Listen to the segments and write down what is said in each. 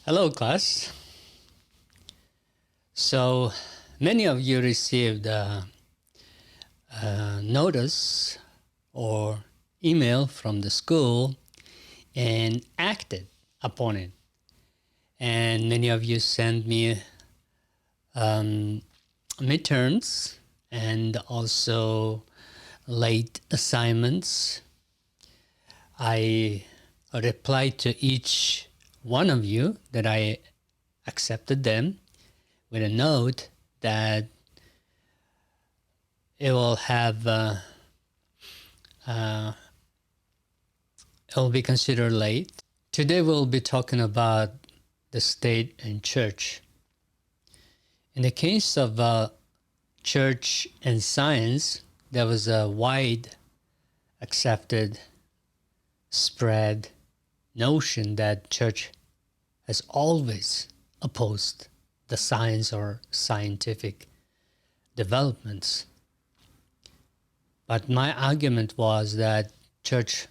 Hello, class. So many of you received a notice or email from the school and acted upon it. And many of you sent me midterms and also late assignments. I replied to each one of you that I accepted them with a note that it will have it will be considered late. Today we'll be talking about the state and church. In the case of church and science, there was a wide accepted spread notion that church has always opposed the science or scientific developments. But my argument was that church,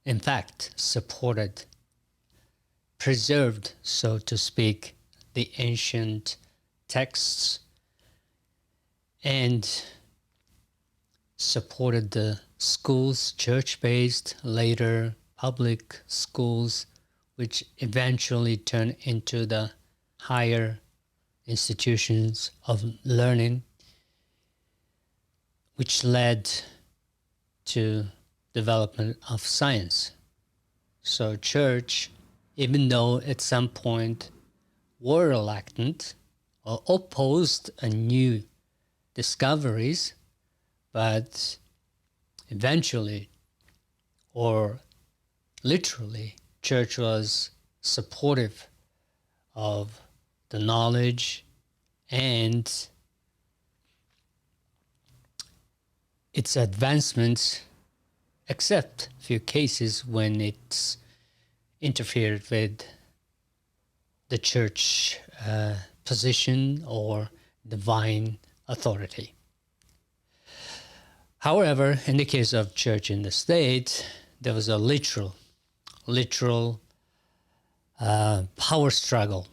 in fact, supported, preserved, so to speak, the ancient texts and supported the schools, church-based, later public schools, which eventually turned into the higher institutions of learning, which led to development of science. So church, even though at some point were reluctant or opposed a new discoveries, but eventually or literally church was supportive of the knowledge and its advancements, except few cases when it's interfered with the church position or divine authority. However, in the case of church in the state, there was a literal power struggle.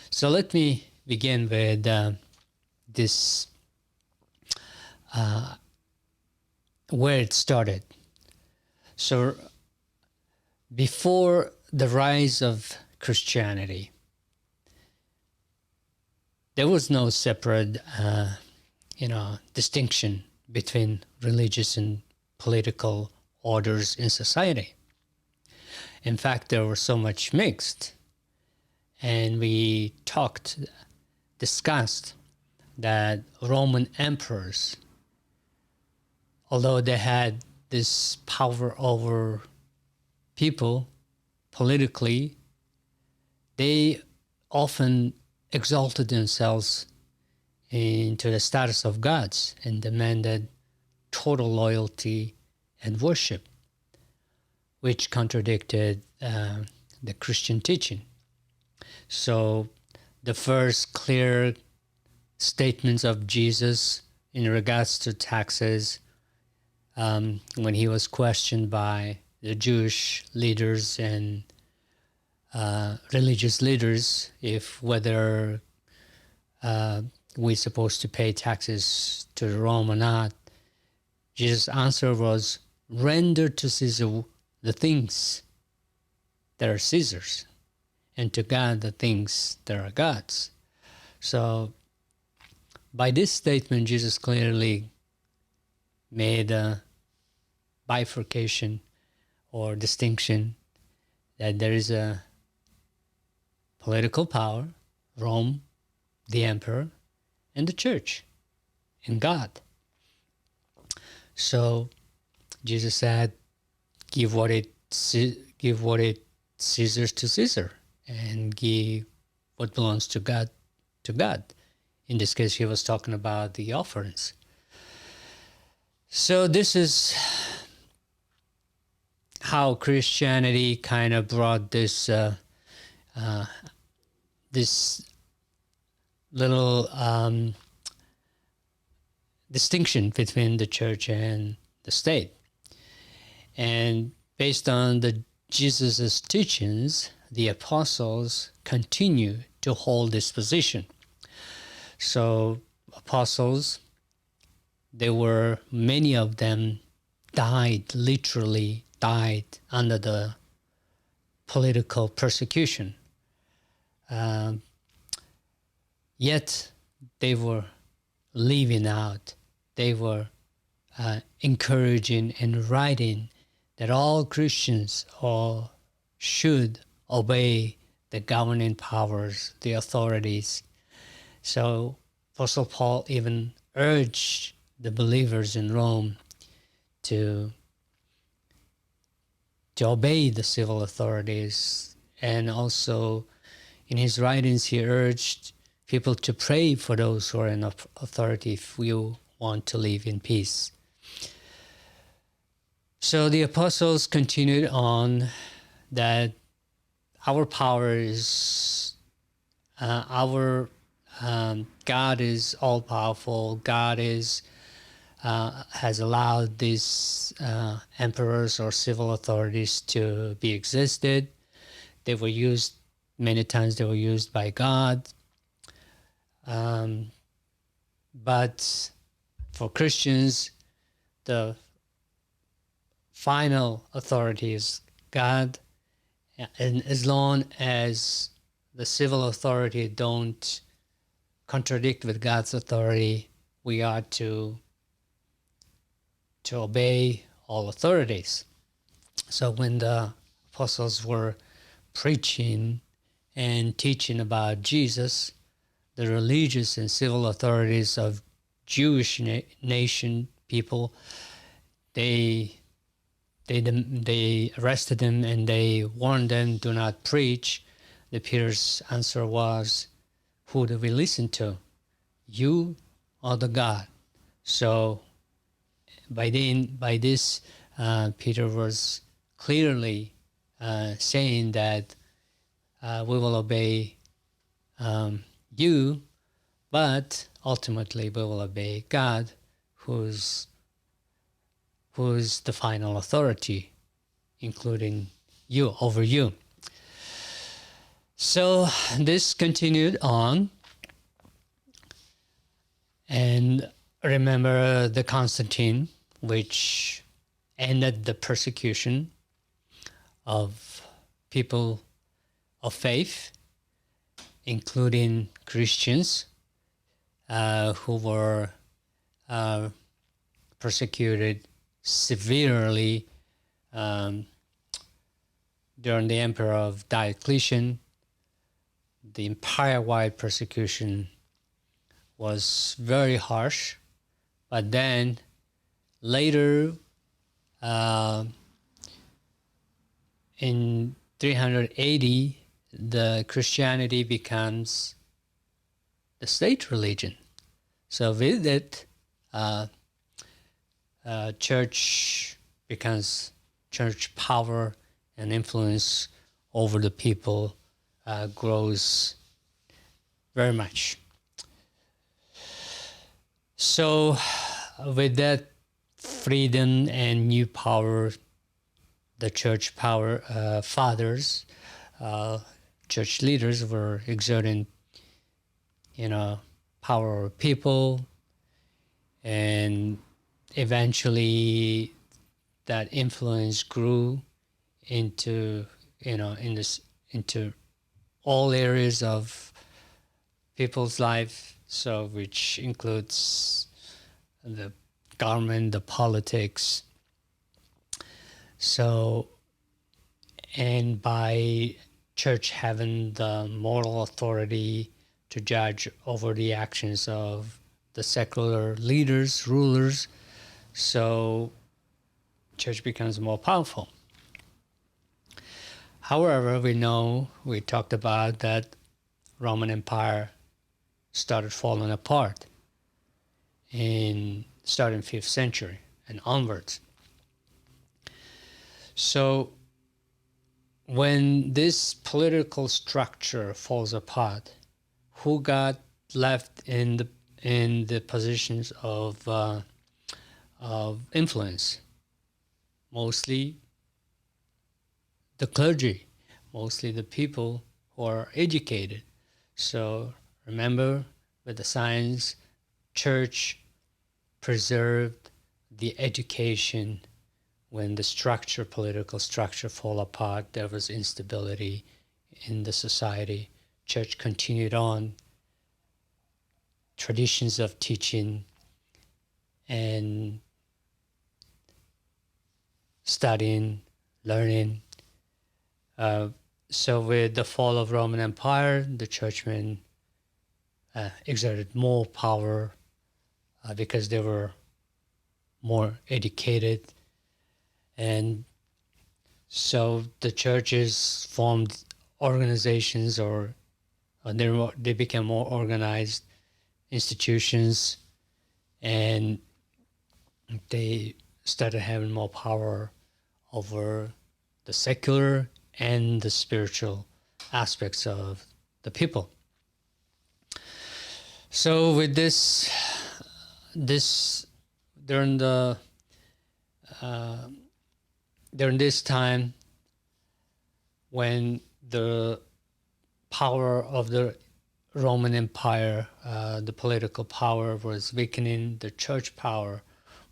So let me begin with this, where it started. So before the rise of Christianity, there was no separate, distinction between religious and political orders in society. In fact, there were so much mixed. And we discussed that Roman emperors, although they had this power over people politically, they often exalted themselves into the status of gods and demanded total loyalty and worship, which contradicted the Christian teaching. So the first clear statements of Jesus in regards to taxes, when he was questioned by the Jewish leaders and religious leaders if whether we're supposed to pay taxes to Rome or not, Jesus' answer was, render to Caesar the things that are Caesar's, and to God the things that are God's. So by this statement, Jesus clearly made a bifurcation or distinction that there is a political power, Rome, the emperor, and the church, and God. So Jesus said, give what it Caesar's to Caesar, and give what belongs to God to God. In this case, he was talking about the offerings. So this is how Christianity kind of brought this this little distinction between the church and the state. And based on the Jesus' teachings, the apostles continue to hold this position. So apostles, many of them literally died under the political persecution. Yet they were living out, they were encouraging and writing that all Christians should obey the governing powers, the authorities. So Apostle Paul even urged the believers in Rome to obey the civil authorities, and also in his writings he urged people to pray for those who are in authority if we want to live in peace. So the apostles continued on that our power is God is all powerful. God has allowed these emperors or civil authorities to be existed. They were used many times. They were used by God. But for Christians, the final authority is God, and as long as the civil authority don't contradict with God's authority, we are to obey all authorities. So when the apostles were preaching and teaching about Jesus, the religious and civil authorities of Jewish nation people, they arrested them and they warned them, do not preach. The Peter's answer was, who do we listen to? You or the God? So by this, Peter was clearly saying that we will obey you, but ultimately we will obey God, who's the final authority, including you, over you. So this continued on, and remember the Constantine, which ended the persecution of people of faith, including Christians who were persecuted severely during the emperor of Diocletian. The empire-wide persecution was very harsh, but then later in 380, the Christianity becomes the state religion. So with it, church becomes church power and influence over the people grows very much. So with that freedom and new power, the church fathers, church leaders were exerting, power over people, and eventually that influence grew into all areas of people's life, so which includes the government, the politics. So, and by church having the moral authority to judge over the actions of the secular leaders, rulers, so church becomes more powerful. However, we talked about that Roman Empire started falling apart starting 5th century and onwards. So when this political structure falls apart, who got left in the positions of influence? Mostly the clergy, mostly the people who are educated. So remember, with the science, church preserved the education. When the structure, political structure, fall apart, there was instability in the society. Church continued on traditions of teaching and studying, learning. So with the fall of Roman Empire, the churchmen exerted more power because they were more educated. And so the churches formed organizations, or they became more organized institutions, and they started having more power over the secular and the spiritual aspects of the people. So with this during this time, when the power of the Roman Empire, the political power was weakening, the church power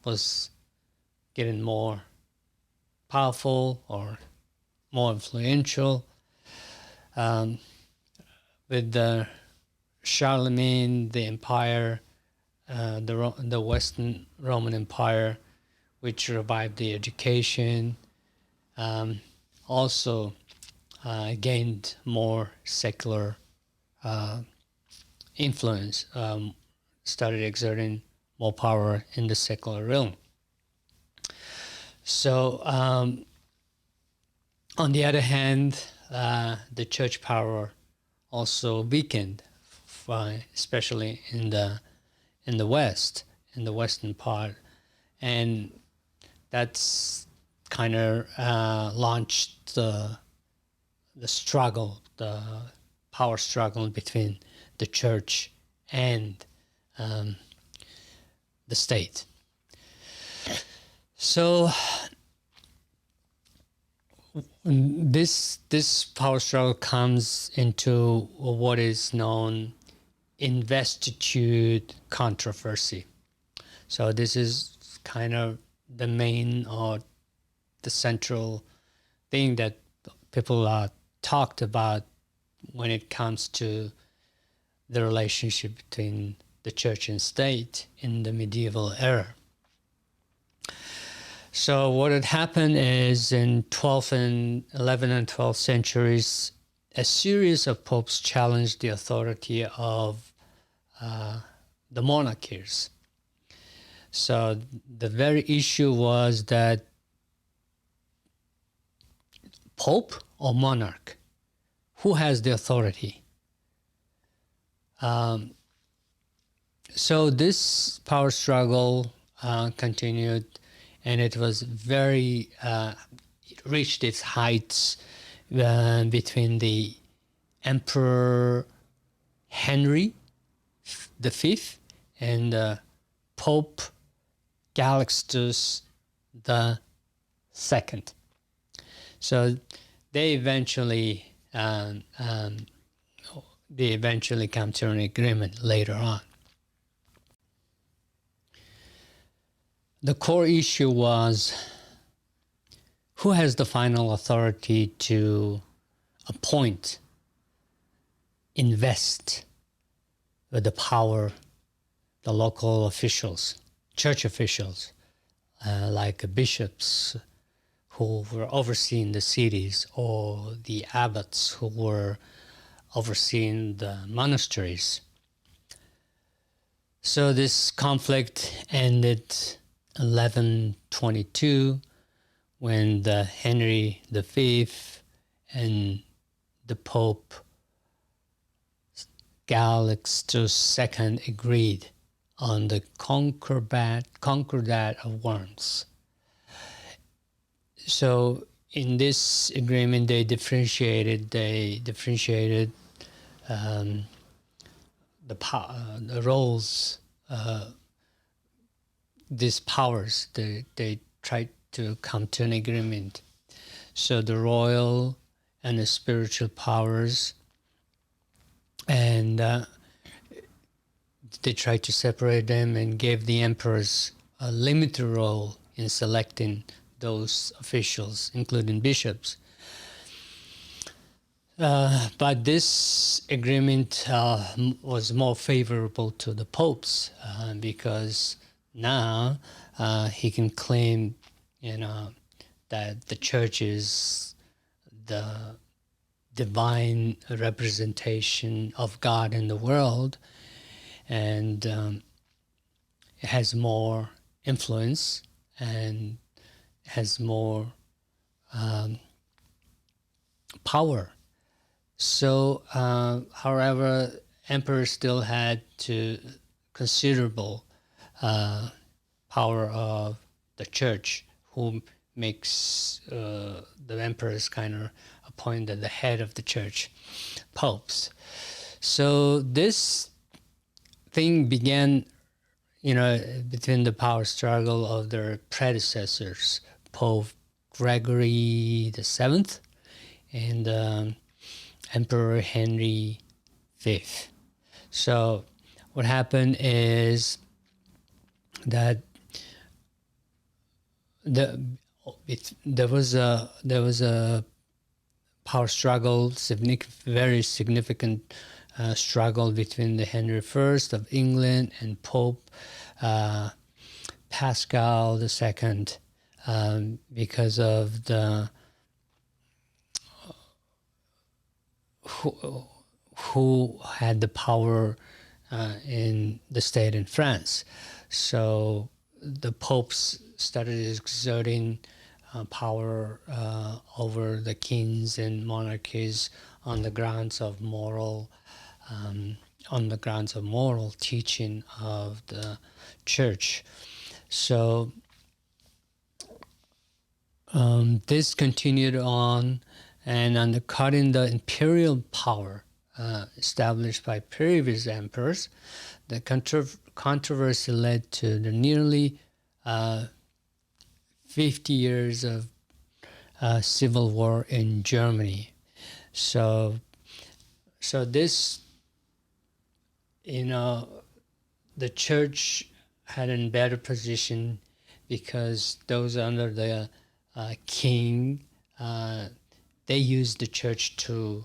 was getting more powerful or more influential. With the Charlemagne, the empire, the Western Roman Empire, which revived the education, also gained more secular influence, started exerting more power in the secular realm. So on the other hand, the church power also weakened, especially in the West, in the Western part, and that's kind of launched the struggle, the power struggle between the church and the state. So this power struggle comes into what is known Investitude Controversy. So this is kind of the main or the central thing that people talked about when it comes to the relationship between the church and state in the medieval era. So what had happened is in 11th and 12th centuries, a series of popes challenged the authority of the monarchies. So the very issue was that pope or monarch, who has the authority? So this power struggle continued, and it was very, it reached its heights between the Emperor Henry V and Pope Calixtus II. So they eventually come to an agreement later on. The core issue was who has the final authority to appoint, invest with the power, the local officials, church officials, like bishops who were overseeing the cities, or the abbots who were overseeing the monasteries. So this conflict ended 1122 when the Henry V and the Pope Calixtus II agreed on the Concordar of Worms. So in this agreement, they differentiated the roles, these powers. They tried to come to an agreement. So the royal and the spiritual powers, and they tried to separate them and gave the emperors a limited role in selecting those officials, including bishops. But this agreement was more favorable to the popes because now he can claim, that the church is the divine representation of God in the world, and it has more influence and has more power. So, however, emperors still had considerable power of the church, who makes the emperors kind of appointed the head of the church, popes. So this thing began, between the power struggle of their predecessors, Pope Gregory VII and Emperor Henry V. So what happened is that there was a power struggle, very significant struggle between the Henry I of England and Pope Pascal II, because of the who had the power in the state in France. So the popes started exerting power over the kings and monarchies on the grounds of moral teaching of the church. So this continued on, and undercutting the imperial power established by previous emperors, the controversy led to the nearly 50 years of civil war in Germany. So this, the church had a better position because those under the king, they used the church to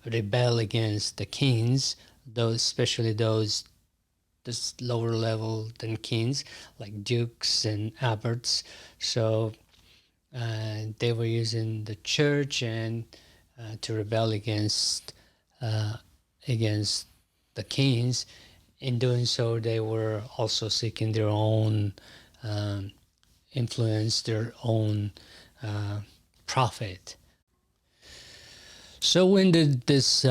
rebel against the kings, especially those lower level than kings, like dukes and abbots. So they were using the church and to rebel against the kings. In doing so, they were also seeking their own influence, their own profit. So when did this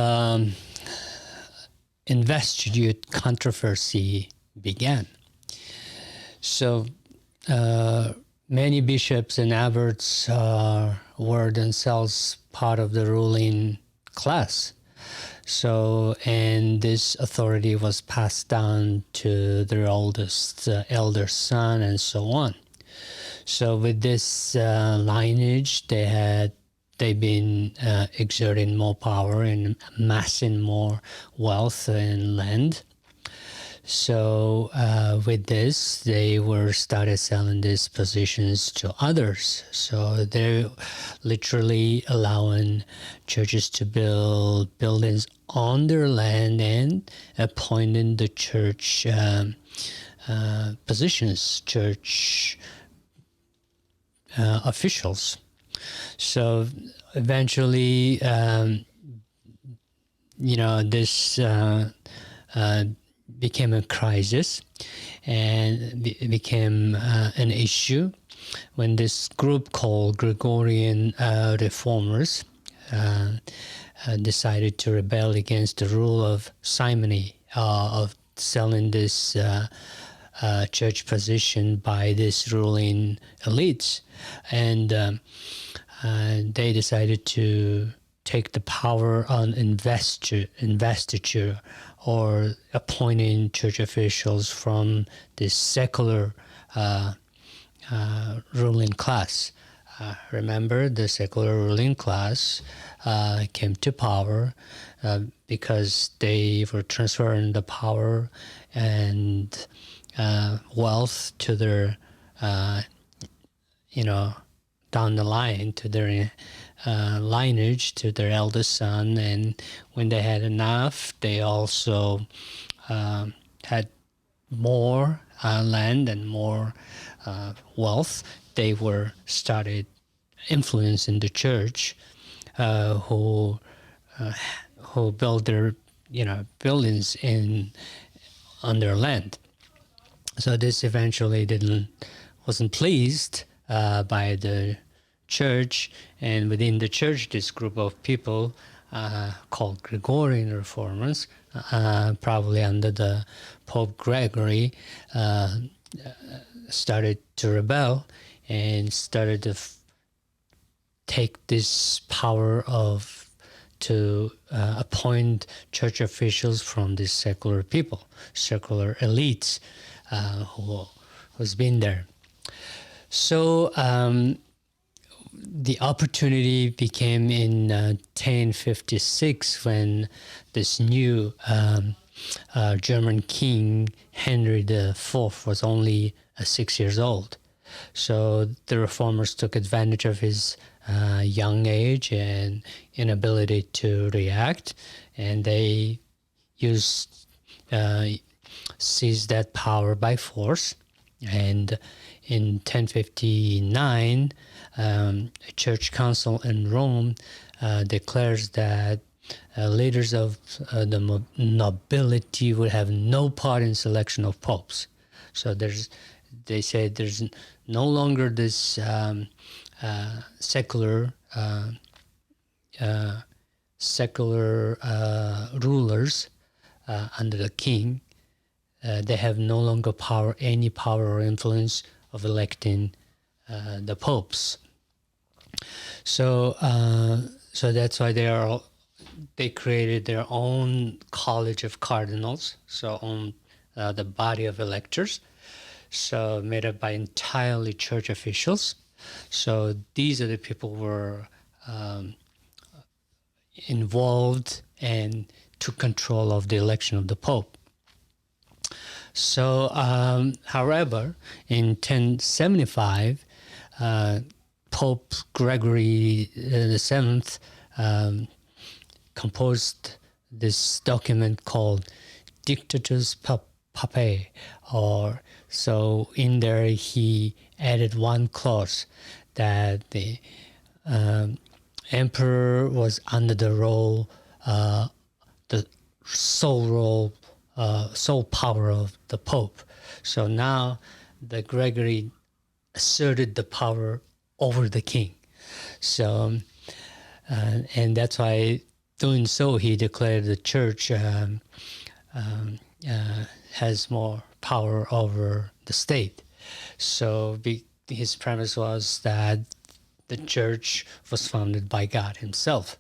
Investitude Controversy began? So many bishops and abbots were themselves part of the ruling class. So, and this authority was passed down to their oldest elder son and so on. So with this lineage, they've been exerting more power and amassing more wealth and land. So with this, they started selling these positions to others. So they're literally allowing churches to build buildings on their land and appointing the church positions, church officials. So eventually, this became a crisis, and it became an issue when this group called Gregorian Reformers decided to rebel against the rule of simony, of selling this church position by this ruling elites. And they decided to take the power on investiture or appointing church officials from this secular ruling class. remember, the secular ruling class came to power because they were transferring the power and wealth to their, down the line to their lineage, to their eldest son. And when they had enough, they also had more land and more wealth. They were started influencing the church, who built their buildings on their land. So this eventually wasn't pleased by the church, and within the church, this group of people called Gregorian Reformers, probably under the Pope Gregory, started to rebel and started to take this power to appoint church officials from these secular people, secular elites who's been there. So the opportunity became in 1056 when this new German king, Henry IV, was only 6 years old. So the reformers took advantage of his young age and inability to react, and they seized that power by force. And in 1059, a church council in Rome declares that leaders of the nobility would have no part in selection of popes. So they say there's no longer this secular rulers under the king. They have no longer any power or influence of electing the popes. So that's why they created their own college of cardinals, so on the body of electors, so made up by entirely church officials. So these are the people who were involved and took control of the election of the Pope. So, however, in 1075, Pope Gregory VII composed this document called Dictatus Papae, so in there he added one clause that the emperor was under the sole power of the Pope. So now the Gregory asserted the power over the king. So, and that's why doing so, he declared the church has more power over the state. So his premise was that the church was founded by God himself,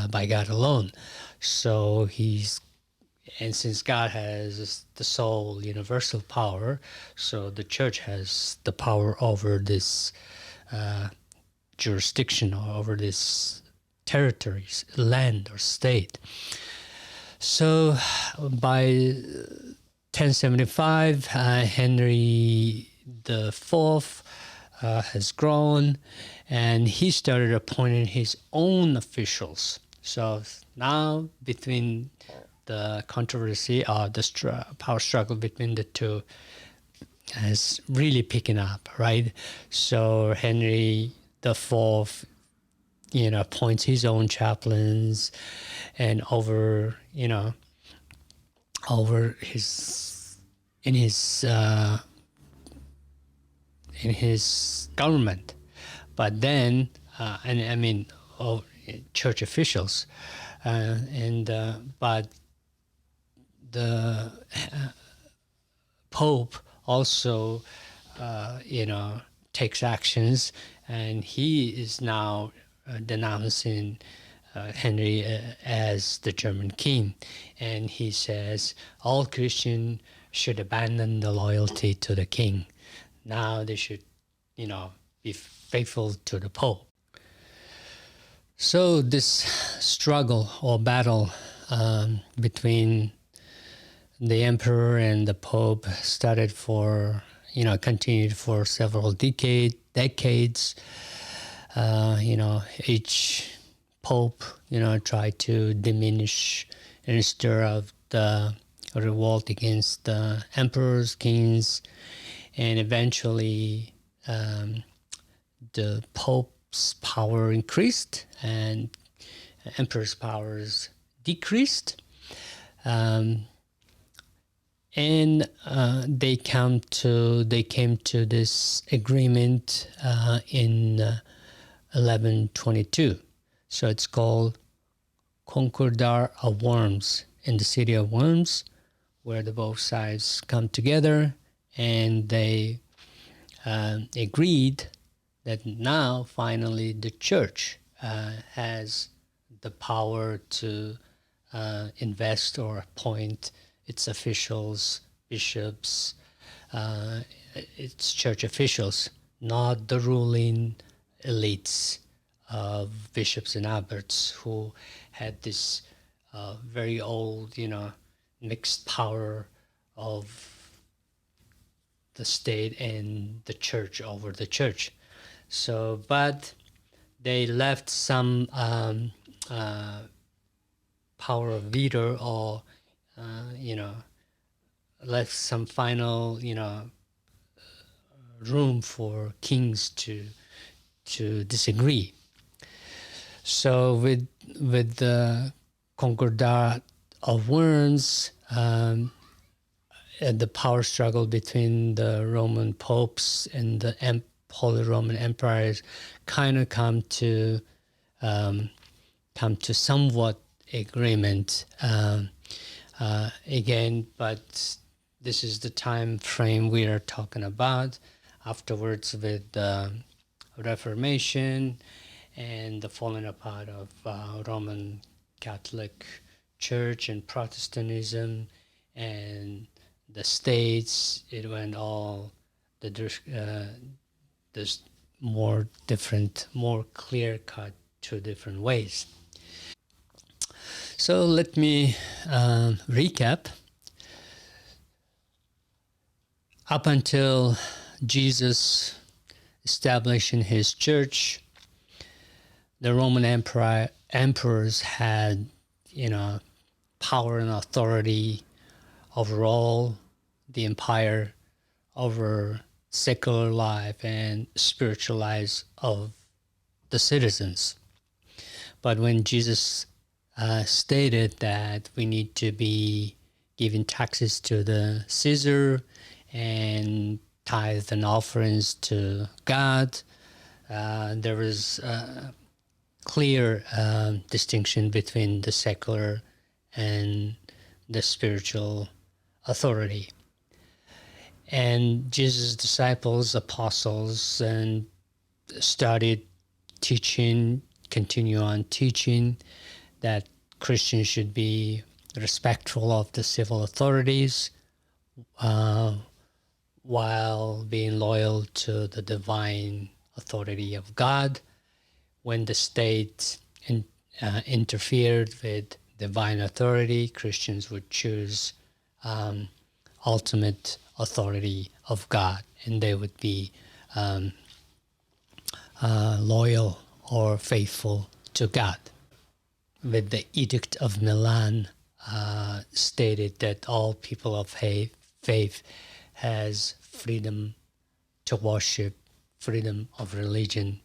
by God alone. So since God has the sole universal power, so the church has the power over this jurisdiction, or over this territories, land or state. So by 1075, Henry IV has grown, and he started appointing his own officials. So now between the controversy or the power struggle between the two is really picking up, right? So Henry IV, appoints his own chaplains, and over in his government. But then, church officials, but the Pope also, takes actions, and he is now denouncing Henry as the German king, and he says all Christians should abandon the loyalty to the king. Now they should, be faithful to the Pope. So this struggle or battle between the emperor and the Pope started for, continued for several decades. Each Pope, tried to diminish and stir up the revolt against the emperors, kings, and eventually the Pope's power increased and emperor's powers decreased. And they came to this agreement in 1122. So it's called Concordar of Worms, in the city of Worms, where the both sides come together, and they agreed that now finally the church has the power to invest or appoint its officials, bishops, its church officials, not the ruling elites of bishops and abbots who had this very old, mixed power of the state and the church over the church. So, but they left some power of veto, or left some final, room for kings to disagree. So with the Concordar of Worms, the power struggle between the Roman popes and the Holy Roman empires kind of come to somewhat agreement again, but this is the time frame we are talking about. Afterwards, with the Reformation and the falling apart of Roman Catholic Church and Protestantism and the states, it went all there's more different, more clear cut, two different ways. So let me recap. Up until Jesus establishing his church, the Roman emperors had, power and authority over all the empire, over secular life and spiritual lives of the citizens. But when Jesus stated that we need to be giving taxes to the Caesar and tithes and offerings to God, there was a clear distinction between the secular and the spiritual authority. And Jesus' disciples, apostles, and started teaching, continue on teaching that Christians should be respectful of the civil authorities while being loyal to the divine authority of God. When the state interfered with divine authority, Christians would choose ultimate authority of God, and they would be loyal or faithful to God. With the Edict of Milan stated that all people of faith has freedom to worship, freedom of religion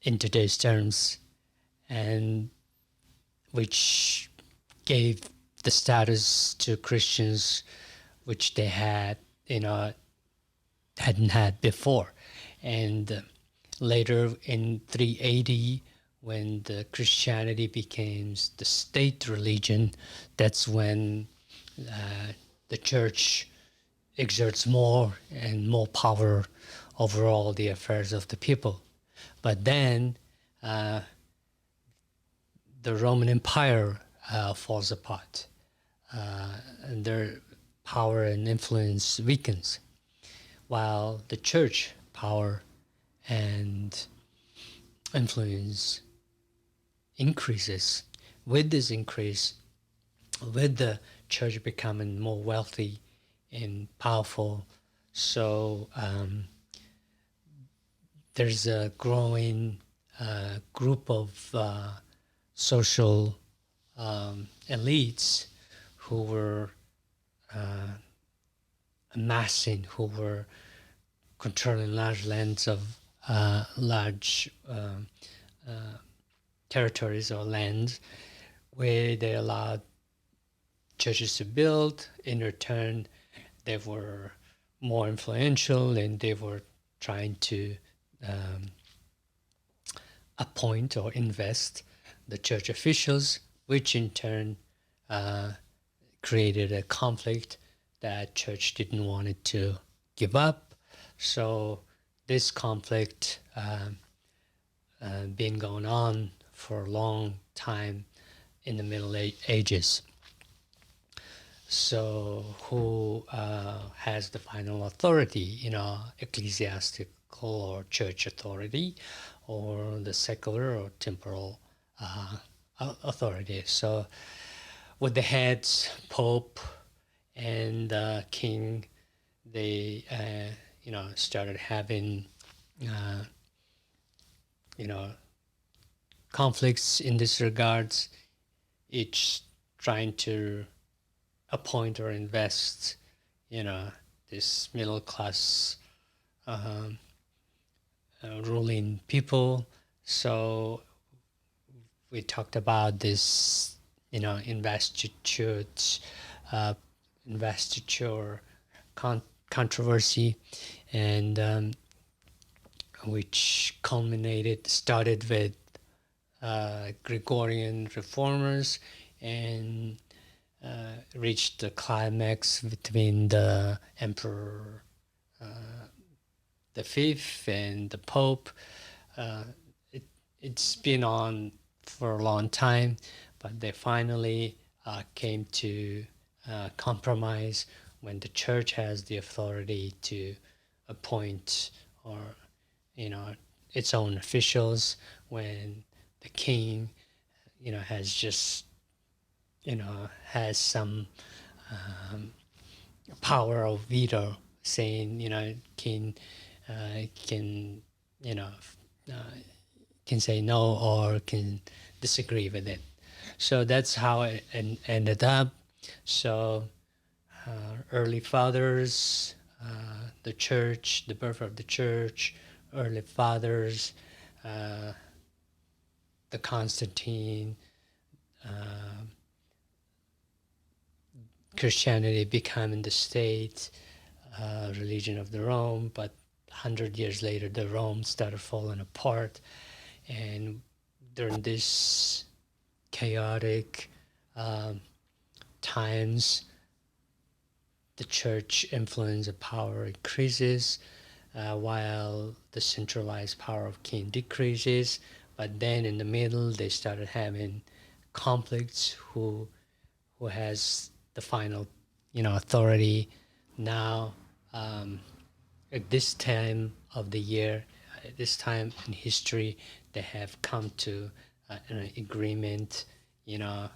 in today's terms, and which gave the status to Christians which they had, hadn't had before. And later in 380, when the Christianity became the state religion, that's when the church exerts more and more power over all the affairs of the people. But then the Roman Empire falls apart, and their power and influence weakens, while the church power and influence increases. With this increase, with the church becoming more wealthy and powerful, so there's a growing group of social elites who were amassing, who were controlling large lands of large territories or lands, where they allowed churches to build. In return, they were more influential, and they were trying to appoint or invest the church officials, which in turn created a conflict that church didn't want it to give up. So this conflict been going on for a long time in the Middle Ages. So who has the final authority, ecclesiastical or church authority, or the secular or temporal authority? So with the heads, Pope and King, they started having conflicts in this regards, each trying to appoint or invest, this middle class ruling people. So we talked about this, investiture controversy, and which started with Gregorian Reformers, and reached the climax between the Emperor the Fifth and the Pope. It's been on for a long time, but they finally came to compromise when the church has the authority to appoint or its own officials, when the king has just has some power of veto, saying can can say no or can disagree with it. So that's how it ended up. So early fathers, the church, the birth of the church, early fathers, the Constantine, Christianity becoming the state religion of the Rome, but 100 years later, the Rome started falling apart, and during this chaotic times, the church influence and power increases, while the centralized power of king decreases. But then in the middle, they started having conflicts who has the final authority. Now at this time of the year, at this time in history, they have come to an agreement, a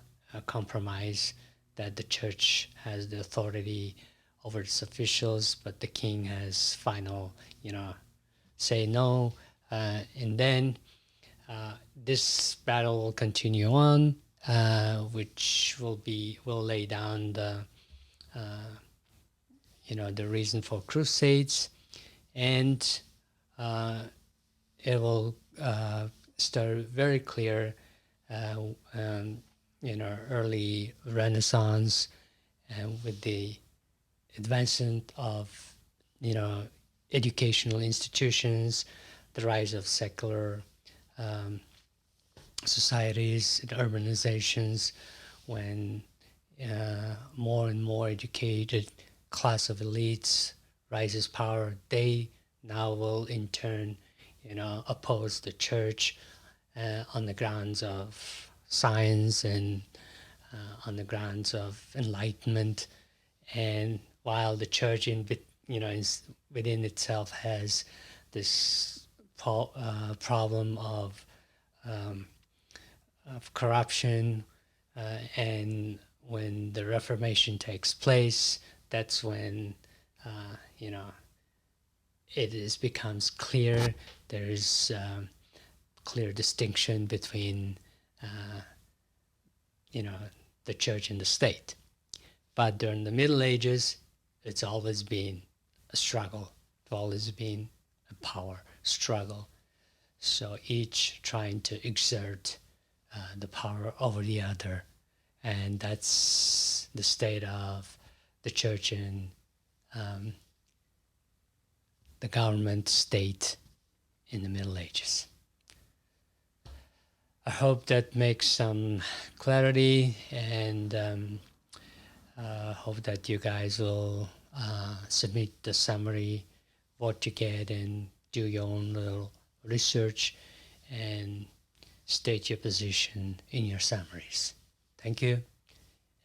compromise, that the church has the authority over its officials, but the king has final, say no. And then this battle will continue on, which will lay down the the reason for crusades, and it will start very clear in our early Renaissance, and with the advancement of educational institutions, the rise of secular societies and urbanizations, when more and more educated class of elites rises power, they now will in turn oppose the church on the grounds of science and on the grounds of enlightenment. And while the church is within itself has this problem of corruption, and when the Reformation takes place, that's when becomes clear. There is clear distinction between the church and the state. But during the Middle Ages, it's always been a struggle. It's always been a power struggle. So each trying to exert the power over the other. And that's the state of the church and the government state in the Middle Ages. I hope that makes some clarity, and hope that you guys will submit the summary, what you get, and do your own little research and state your position in your summaries. Thank you,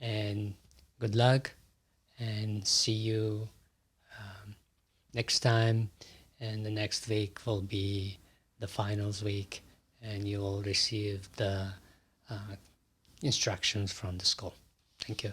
and good luck, and see you next time. And the next week will be the finals week, and you will receive the instructions from the school. Thank you.